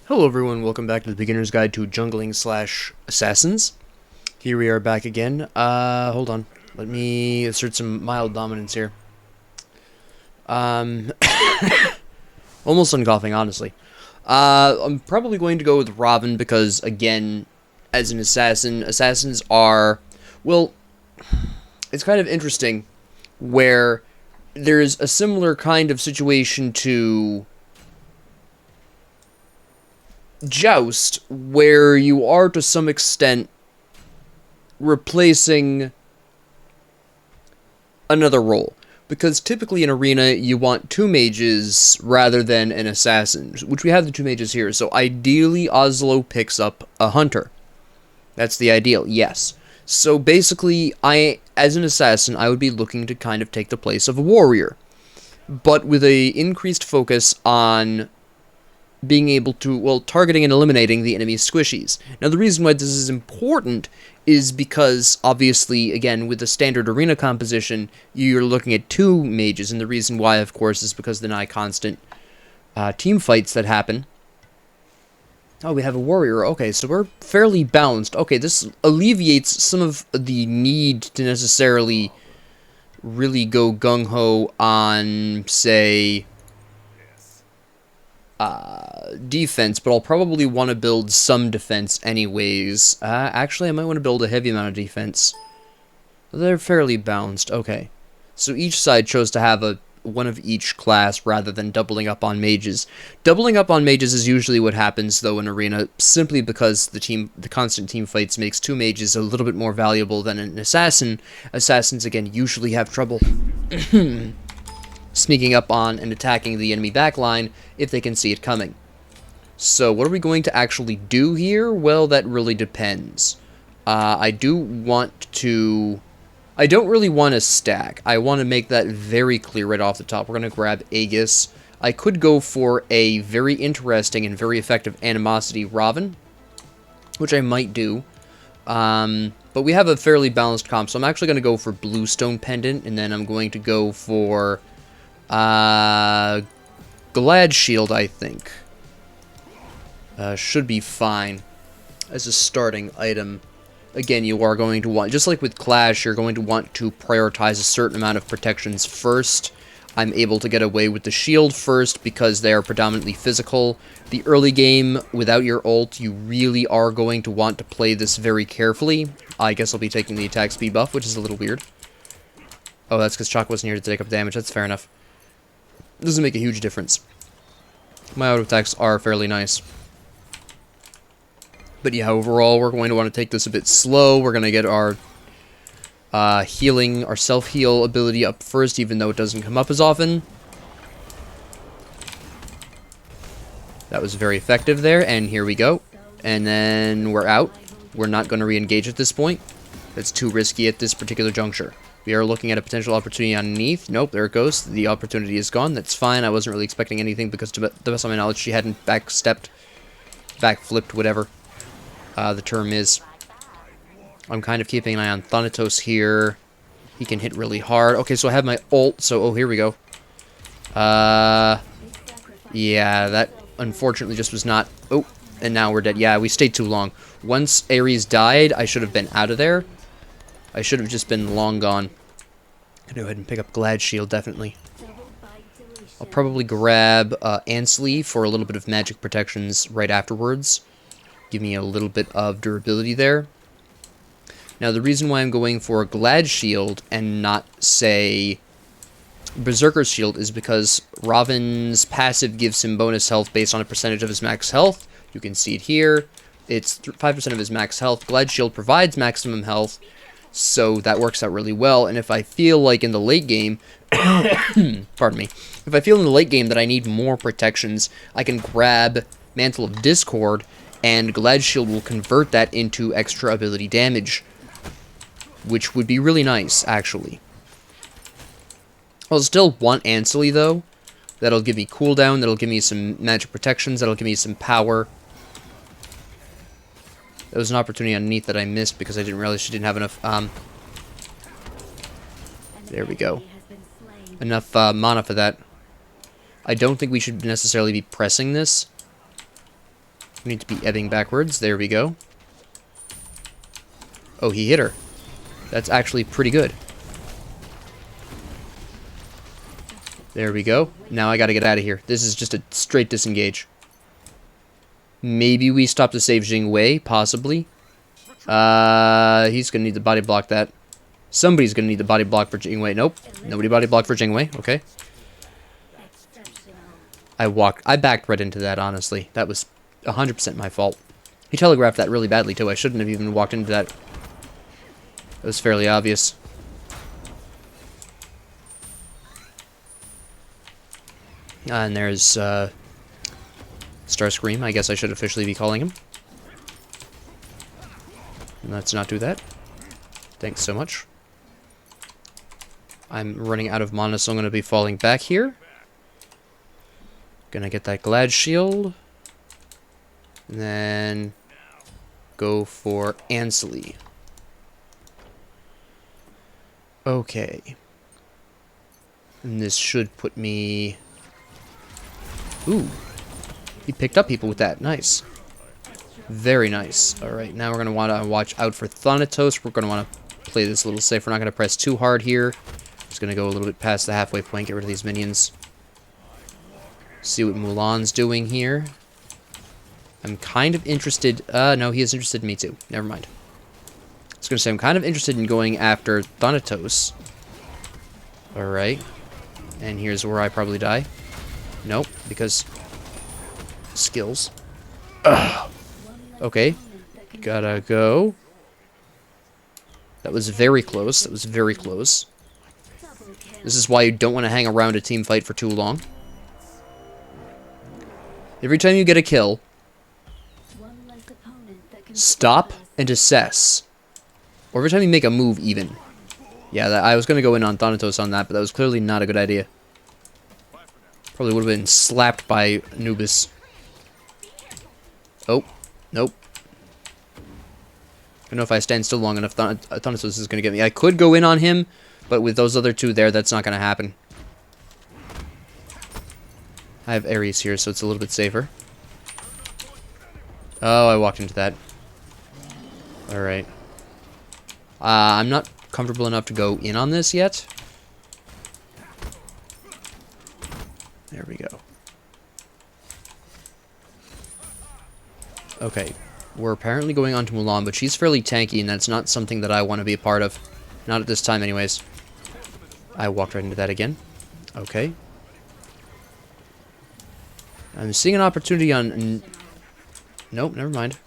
Hello everyone, welcome back to the Beginner's Guide to Jungling slash Assassins. Here we are back again. Hold on. Let me assert some mild dominance here. Almost done coughing, honestly. I'm probably going to go with Robin because, again, as an assassin, assassins are, well, it's kind of interesting where there's a similar kind of situation to Joust, where you are to some extent replacing another role. Because typically in Arena, you want two mages rather than an assassin, which we have the two mages here. So ideally, Oslo picks up a hunter. That's the ideal, yes. So basically, as an assassin, I would be looking to kind of take the place of a warrior. But with a increased focus on being able to, well, targeting and eliminating the enemy's squishies. Now, the reason why this is important is because, obviously, again, with the standard arena composition, you're looking at two mages, and the reason why, of course, is because the nigh-constant team fights that happen. Oh, we have a warrior. Okay, so we're fairly balanced. Okay, this alleviates some of the need to necessarily really go gung-ho on, say, defense, but I'll probably want to build some defense anyways. Actually, I might want to build a heavy amount of defense. They're fairly balanced. Okay. So each side chose to have one of each class rather than doubling up on mages. Doubling up on mages is usually what happens, though, in Arena, simply because the constant team fights makes two mages a little bit more valuable than an assassin. Assassins, again, usually have trouble sneaking up on and attacking the enemy backline if they can see it coming. So what are we going to actually do here? Well, that really depends. I don't really want to stack. I want to make that very clear right off the top. We're going to grab Aegis. I could go for a very interesting and very effective Animosity Robin, which I might do. But we have a fairly balanced comp, so I'm actually going to go for Bluestone Pendant, and then I'm going to go for Glad Shield, I think. Should be fine as a starting item. Again, you are going to want, just like with Clash, you're going to want to prioritize a certain amount of protections first. I'm able to get away with the shield first because they are predominantly physical. The early game, without your ult, you really are going to want to play this very carefully. I guess I'll be taking the attack speed buff, which is a little weird. Oh, that's because Chalk wasn't here to take up damage. That's fair enough. Doesn't make a huge difference. My auto attacks are fairly nice. But yeah, overall, we're going to want to take this a bit slow. We're going to get our healing, our self-heal ability up first, even though it doesn't come up as often. That was very effective there, and here we go. And then we're out. We're not going to re-engage at this point. That's too risky at this particular juncture. We are looking at a potential opportunity underneath. Nope, there it goes. The opportunity is gone. That's fine. I wasn't really expecting anything because, to the best of my knowledge, she hadn't backstepped, backflipped, whatever the term is. I'm kind of keeping an eye on Thanatos here. He can hit really hard. Okay, so I have my ult. So, oh, here we go. Yeah, that unfortunately just was not... Oh, and now we're dead. Yeah, we stayed too long. Once Ares died, I should have been out of there. I should have just been long gone. Go ahead and pick up Glad Shield, definitely. I'll probably grab Ansley for a little bit of magic protections right afterwards. Give me a little bit of durability there. Now, the reason why I'm going for a Glad Shield and not, say, Berserker's Shield is because Robin's passive gives him bonus health based on a percentage of his max health. You can see it here. It's 5% of his max health. Glad Shield provides maximum health, so that works out really well. And if I feel like in the late game, pardon me, if I feel in the late game that I need more protections, I can grab Mantle of Discord, and Glad Shield will convert that into extra ability damage, which would be really nice, actually. I'll still want Ansley, though. That'll give me cooldown, that'll give me some magic protections, that'll give me some power. There was an opportunity underneath that I missed because I didn't realize she didn't have enough, there we go. Enough mana for that. I don't think we should necessarily be pressing this. We need to be ebbing backwards. There we go. Oh, he hit her. That's actually pretty good. There we go. Now I gotta get out of here. This is just a straight disengage. Maybe we stop to save Jing Wei, possibly. He's gonna need to body block that. Somebody's gonna need to body block for Jing Wei. Nope. Nobody body blocked for Jing Wei. Okay. I backed right into that, honestly. That was 100% my fault. He telegraphed that really badly, too. I shouldn't have even walked into that. It was fairly obvious. And there's, Starscream. I guess I should officially be calling him. Let's not do that. Thanks so much. I'm running out of mana, so I'm going to be falling back here. Gonna get that Glad Shield. And then go for Ansley. Okay. And this should put me... Ooh. He picked up people with that. Nice. Very nice. Alright, now we're going to want to watch out for Thanatos. We're going to want to play this a little safe. We're not going to press too hard here. Just going to go a little bit past the halfway point, get rid of these minions. See what Mulan's doing here. I'm kind of interested... no, he is interested in me too. Never mind. I was going to say, I'm kind of interested in going after Thanatos. Alright. And here's where I probably die. Nope, because... skills. Ugh. Okay. Gotta go. That was very close. That was very close. This is why you don't want to hang around a team fight for too long. Every time you get a kill, stop and assess. Or every time you make a move, even. Yeah, I was going to go in on Thanatos on that, but that was clearly not a good idea. Probably would have been slapped by Anubis. Oh, nope. I don't know if I stand still long enough, Thanatos is going to get me. I could go in on him, but with those other two there, that's not going to happen. I have Ares here, so it's a little bit safer. Oh, I walked into that. Alright. I'm not comfortable enough to go in on this yet. There we go. Okay. We're apparently going on to Mulan, but she's fairly tanky, and that's not something that I want to be a part of. Not at this time, anyways. I walked right into that again. Okay. I'm seeing an opportunity on... Nope, never mind.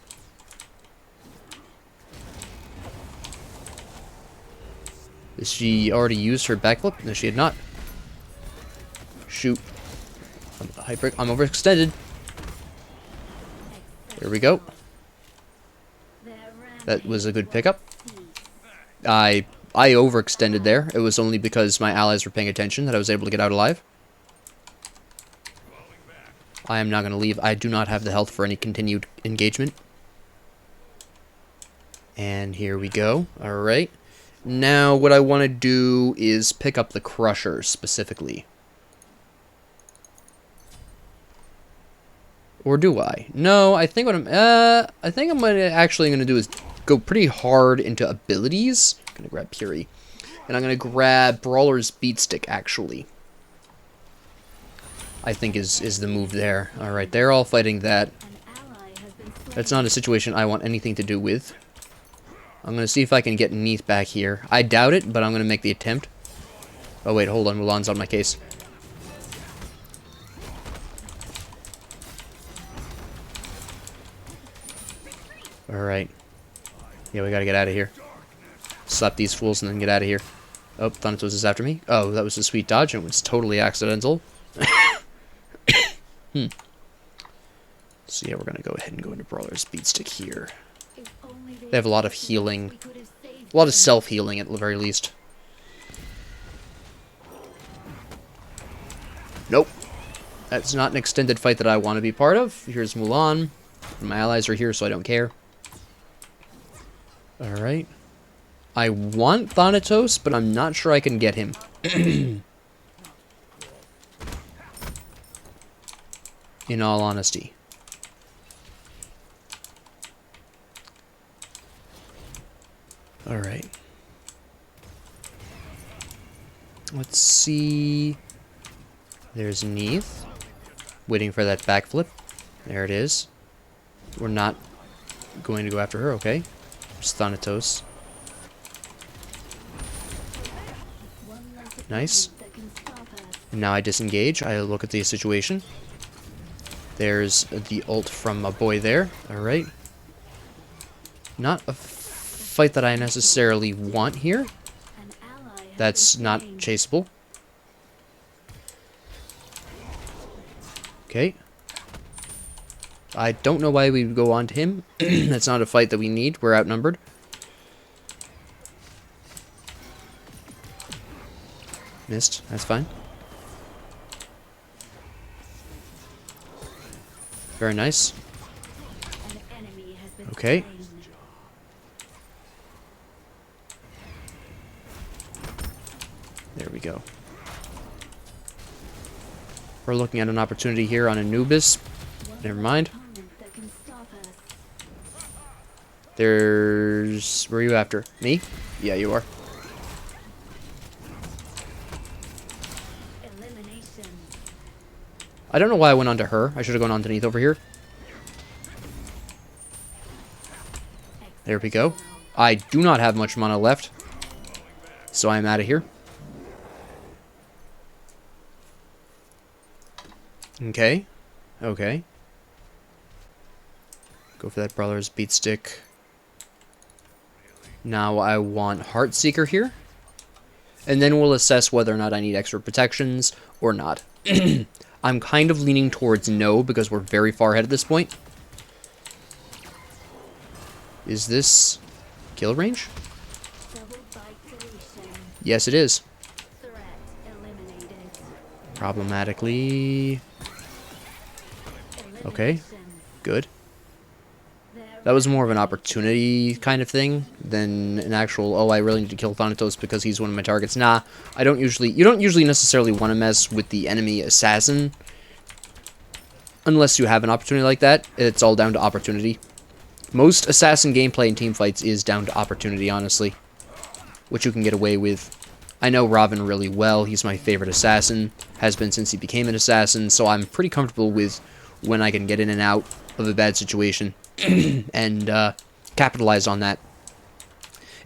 Has she already used her backflip? No, she had not. Shoot. I'm overextended. There we go. That was a good pickup. I overextended there. It was only because my allies were paying attention that I was able to get out alive. I am not going to leave. I do not have the health for any continued engagement. And here we go. Alright. Now, what I want to do is pick up the Crusher, specifically. Or do I? No, I think what I'm actually going to do is go pretty hard into abilities. I'm going to grab Puri. And I'm going to grab Brawler's Beatstick, actually. I think is the move there. Alright, they're all fighting that. That's not a situation I want anything to do with. I'm going to see if I can get Neath back here. I doubt it, but I'm going to make the attempt. Oh wait, hold on, Mulan's on my case. Alright. Yeah, we gotta get out of here. Slap these fools and then get out of here. Oh, Thanatos is after me. Oh, that was a sweet dodge, and it was totally accidental. So yeah, we're gonna go ahead and go into Brawler's Beatstick here. They have a lot of healing. A lot of self-healing, at the very least. Nope. That's not an extended fight that I want to be part of. Here's Mulan. My allies are here, so I don't care. Alright. I want Thanatos, but I'm not sure I can get him. In all honesty. Alright. Let's see. There's Neith. Waiting for that backflip. There it is. We're not going to go after her, okay. Just Thanatos. Nice. Now I disengage. I look at the situation. There's the ult from a boy there. Alright. Not a fight that I necessarily want here. That's not chaseable. Okay. I don't know why we would go on to him. That's not a fight that we need. We're outnumbered. Missed. That's fine. Very nice. Okay. There we go. We're looking at an opportunity here on Anubis. Never mind. There's... Where are you after? Me? Yeah, you are. I don't know why I went on to her. I should have gone on to Neith over here. There we go. I do not have much mana left. So I'm out of here. Okay. Okay. Go for that Brawler's Beat Stick. Now I want Heartseeker here. And then we'll assess whether or not I need extra protections or not. I'm kind of leaning towards no because we're very far ahead at this point. Is this kill range? Yes, it is. Problematically. Okay, good. That was more of an opportunity kind of thing than an actual, oh, I really need to kill Thanatos because he's one of my targets. Nah, you don't usually necessarily want to mess with the enemy assassin. Unless you have an opportunity like that. It's all down to opportunity. Most assassin gameplay in teamfights is down to opportunity, honestly. What you can get away with. I know Robin really well. He's my favorite assassin. Has been since he became an assassin. So I'm pretty comfortable with when I can get in and out of a bad situation. And capitalize on that.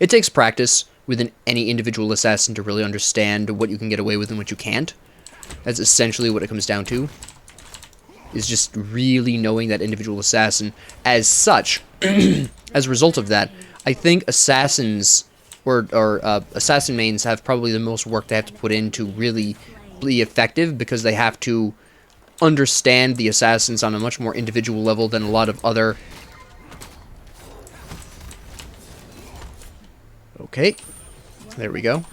It takes practice within any individual assassin to really understand what you can get away with and what you can't. That's essentially what it comes down to. Is just really knowing that individual assassin. As such, as a result of that, I think assassins or assassin mains have probably the most work they have to put in to really be effective because they have to understand the assassins on a much more individual level than a lot of other. Okay, there we go.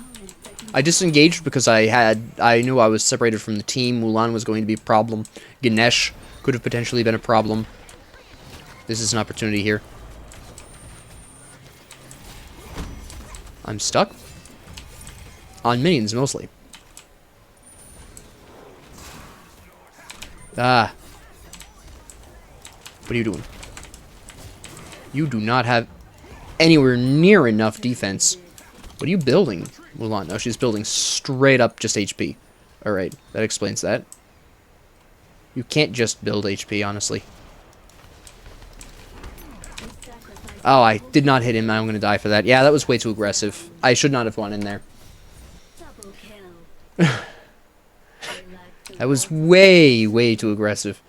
I disengaged because I knew I was separated from the team. Mulan was going to be a problem. Ganesh could have potentially been a problem. This is an opportunity here. I'm stuck. On minions, mostly. Ah. What are you doing? You do not have anywhere near enough defense. What are you building, Mulan? No, she's building straight up just HP. Alright, that explains that. You can't just build HP, honestly. Oh, I did not hit him. I'm going to die for that. Yeah, that was way too aggressive. I should not have gone in there. That was way, way too aggressive.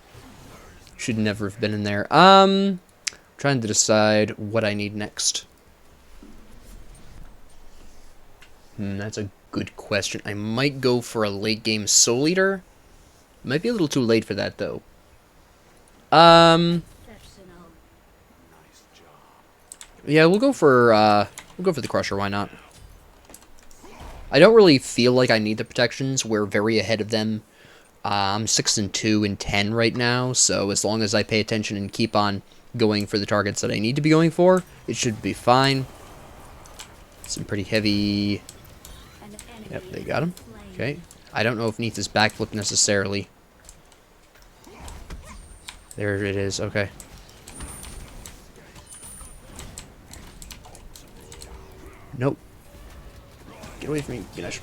Should never have been in there. Trying to decide what I need next. That's a good question. I might go for a late game Soul Eater. Might be a little too late for that though. Yeah, we'll go for the Crusher. Why not? I don't really feel like I need the protections. We're very ahead of them. I'm 6-2 and 10 right now, so as long as I pay attention and keep on going for the targets that I need to be going for, it should be fine. Some pretty heavy. Yep, they got him. Okay. I don't know if Neith is backflip necessarily. There it is. Okay. Nope. Get away from me, Ganesh.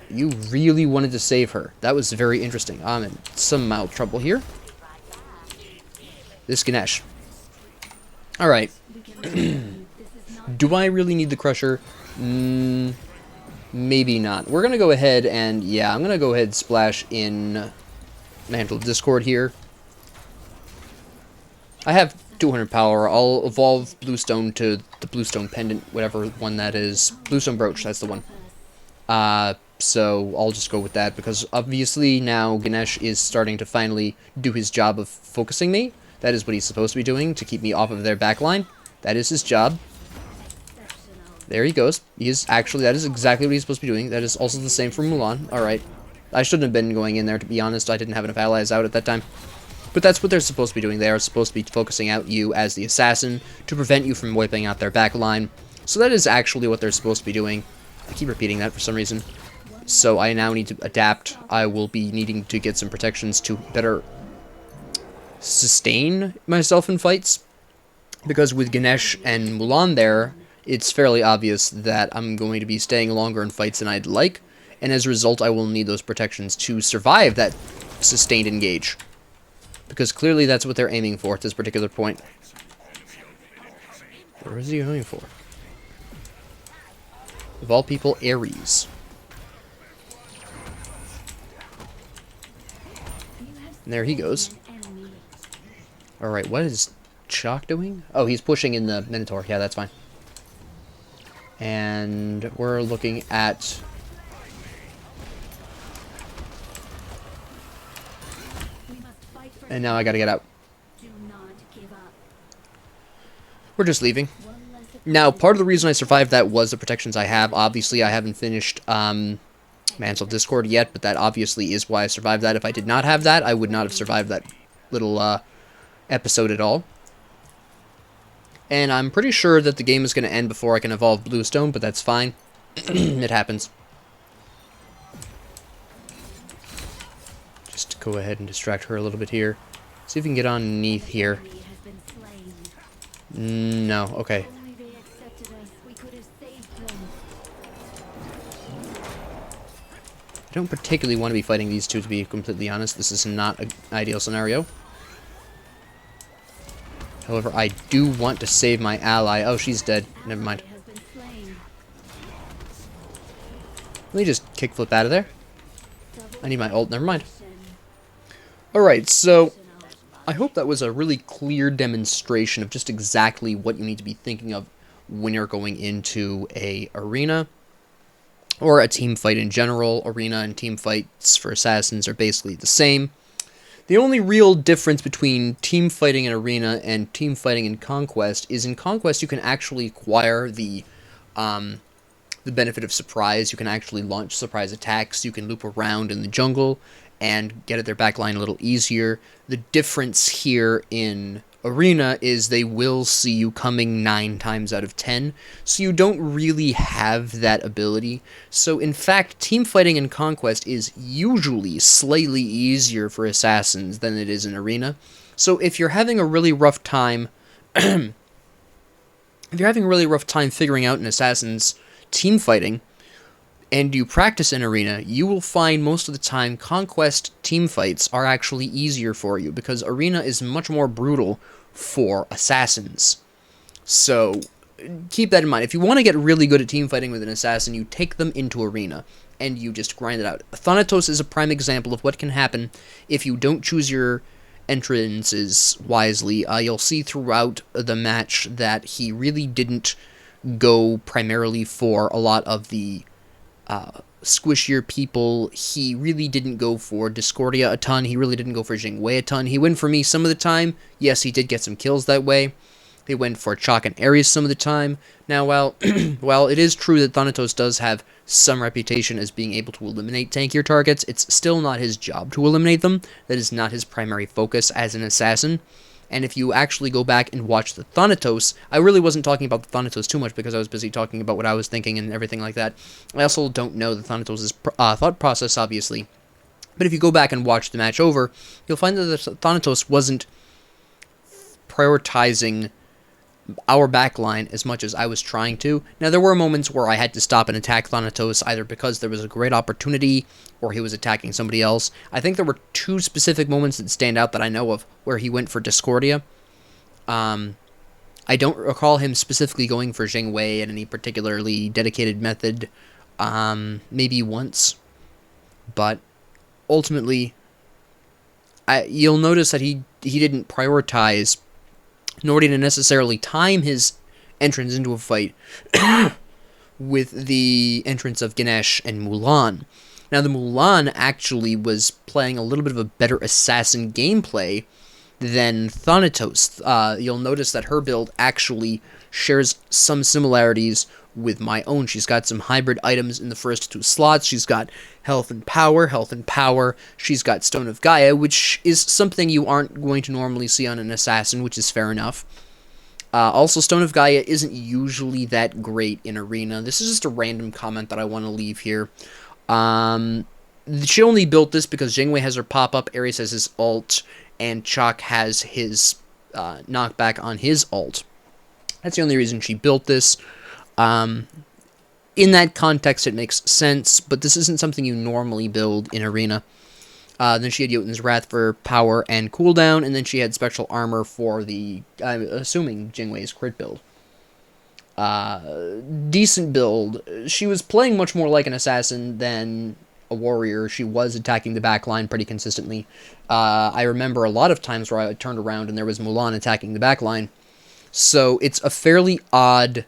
You really wanted to save her. That was very interesting. I'm in some mild trouble here. This Ganesh. Alright. Do I really need the Crusher? Maybe not. We're going to go ahead and, yeah, I'm going to go ahead and splash in Mantle of Discord here. I have 200 power. I'll evolve Bluestone to the Bluestone Pendant, whatever one that is. Bluestone Brooch, that's the one. So I'll just go with that, because obviously now Ganesh is starting to finally do his job of focusing me. That is what he's supposed to be doing, to keep me off of their backline. That is his job. There he goes. That is exactly what he's supposed to be doing. That is also the same for Mulan. Alright. I shouldn't have been going in there, to be honest. I didn't have enough allies out at that time. But that's what they're supposed to be doing. They are supposed to be focusing out you as the assassin to prevent you from wiping out their backline. So that is actually what they're supposed to be doing. I keep repeating that for some reason. So I now need to adapt. I will be needing to get some protections to better sustain myself in fights. Because with Ganesh and Mulan there, it's fairly obvious that I'm going to be staying longer in fights than I'd like. And as a result, I will need those protections to survive that sustained engage. Because clearly that's what they're aiming for at this particular point. Where is he going for? Of all people, Ares. And there he goes. Alright, what is Chalk doing? Oh, he's pushing in the Minotaur. Yeah, that's fine. And we're looking at... And now I gotta get out. We're just leaving. Now, part of the reason I survived that was the protections I have. Obviously, I haven't finished Mantle of Discord yet, but that obviously is why I survived that. If I did not have that, I would not have survived that little episode at all. And I'm pretty sure that the game is going to end before I can evolve Bluestone, but that's fine. It happens. Just go ahead and distract her a little bit here. See if we can get underneath here. No, okay. I don't particularly want to be fighting these two, to be completely honest. This is not an ideal scenario. However, I do want to save my ally. Oh, she's dead. Never mind. Let me just kickflip out of there. I need my ult. Never mind. Alright, so I hope that was a really clear demonstration of just exactly what you need to be thinking of when you're going into a arena or a team fight in general. Arena and team fights for assassins are basically the same. The only real difference between team fighting in arena and team fighting in conquest is in conquest you can actually acquire the benefit of surprise. You can actually launch surprise attacks. You can loop around in the jungle and get at their backline a little easier. The difference here in arena is they will see you coming 9 times out of 10, so you don't really have that ability. So in fact, team fighting in conquest is usually slightly easier for assassins than it is in arena. So if you're having a really rough time figuring out an assassin's team fighting and you practice in arena, you will find most of the time conquest team fights are actually easier for you, because arena is much more brutal for assassins. So keep that in mind. If you want to get really good at team fighting with an assassin, you take them into arena and you just grind it out. Thanatos is a prime example of what can happen if you don't choose your entrances wisely. You'll see throughout the match that he really didn't go primarily for a lot of the squishier people. He really didn't go for Discordia a ton. He really didn't go for Jingwei a ton. He went for me some of the time. Yes, he did get some kills that way. He went for Chalk and Ares some of the time. Now, while it is true that Thanatos does have some reputation as being able to eliminate tankier targets, it's still not his job to eliminate them. That is not his primary focus as an assassin. And if you actually go back and watch the Thanatos, I really wasn't talking about the Thanatos too much because I was busy talking about what I was thinking and everything like that. I also don't know the Thanatos' thought process, obviously. But if you go back and watch the match over, you'll find that the Thanatos wasn't prioritizing our backline as much as I was trying to. Now, there were moments where I had to stop and attack Thanatos, either because there was a great opportunity or he was attacking somebody else. I think there were 2 specific moments that stand out that I know of where he went for Discordia. I don't recall him specifically going for Jingwei in any particularly dedicated method, maybe once, but ultimately, you'll notice that he didn't prioritize, nor did he necessarily time his entrance into a fight with the entrance of Ganesh and Mulan. Now, the Mulan actually was playing a little bit of a better assassin gameplay than Thanatos. You'll notice that her build actually shares some similarities with my own. She's got some hybrid items in the first 2 slots. She's got health and power. She's got Stone of Gaia, which is something you aren't going to normally see on an assassin, which is fair enough. Also, Stone of Gaia isn't usually that great in Arena. This is just a random comment that I want to leave here. She only built this because Jingwei has her pop-up, Ares has his ult, and Chalk has his knockback on his ult. That's the only reason she built this. In that context, it makes sense, but this isn't something you normally build in Arena. Then she had Jotun's Wrath for power and cooldown, and then she had Spectral Armor for the, I'm assuming, Jingwei's crit build. Decent build. She was playing much more like an assassin than a warrior. She was attacking the backline pretty consistently. I remember a lot of times where I turned around and there was Mulan attacking the backline. So it's a fairly odd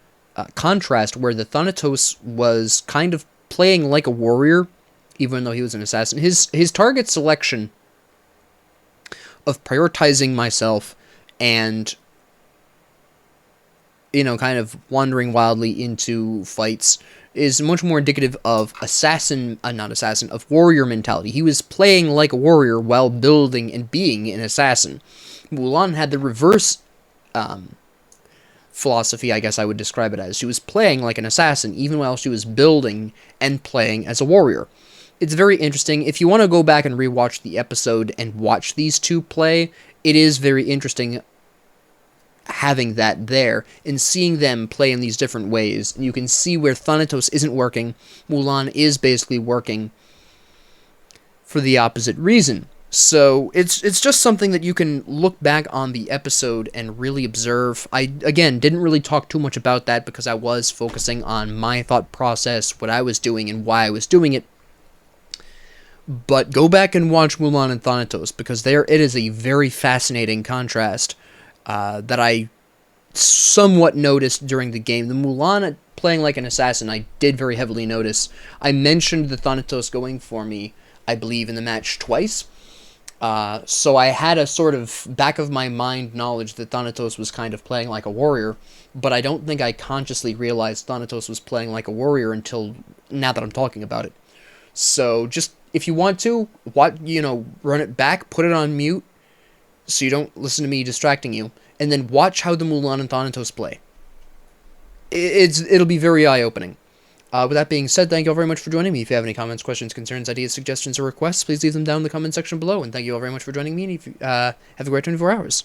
contrast where the Thanatos was kind of playing like a warrior, even though he was an assassin. His target selection of prioritizing myself and, you know, kind of wandering wildly into fights is much more indicative of of warrior mentality. He was playing like a warrior while building and being an assassin. Mulan had the reverse philosophy, I guess I would describe it as. She was playing like an assassin even while she was building and playing as a warrior. It's very interesting. If you want to go back and rewatch the episode and watch these 2 play, it is very interesting having that there and seeing them play in these different ways. And you can see where Thanatos isn't working, Mulan is basically working for the opposite reason. So it's just something that you can look back on the episode and really observe. I, again, didn't really talk too much about that because I was focusing on my thought process, what I was doing, and why I was doing it. But go back and watch Mulan and Thanatos, because it is a very fascinating contrast that I somewhat noticed during the game. The Mulan playing like an assassin, I did very heavily notice. I mentioned the Thanatos going for me, I believe, in the match twice. So I had a sort of back of my mind knowledge that Thanatos was kind of playing like a warrior, but I don't think I consciously realized Thanatos was playing like a warrior until now that I'm talking about it. So just, if you want to, run it back, put it on mute, so you don't listen to me distracting you, and then watch how the Mulan and Thanatos play. It'll be very eye-opening. With that being said, thank you all very much for joining me. If you have any comments, questions, concerns, ideas, suggestions, or requests, please leave them down in the comment section below, and thank you all very much for joining me, and have a great 24 hours.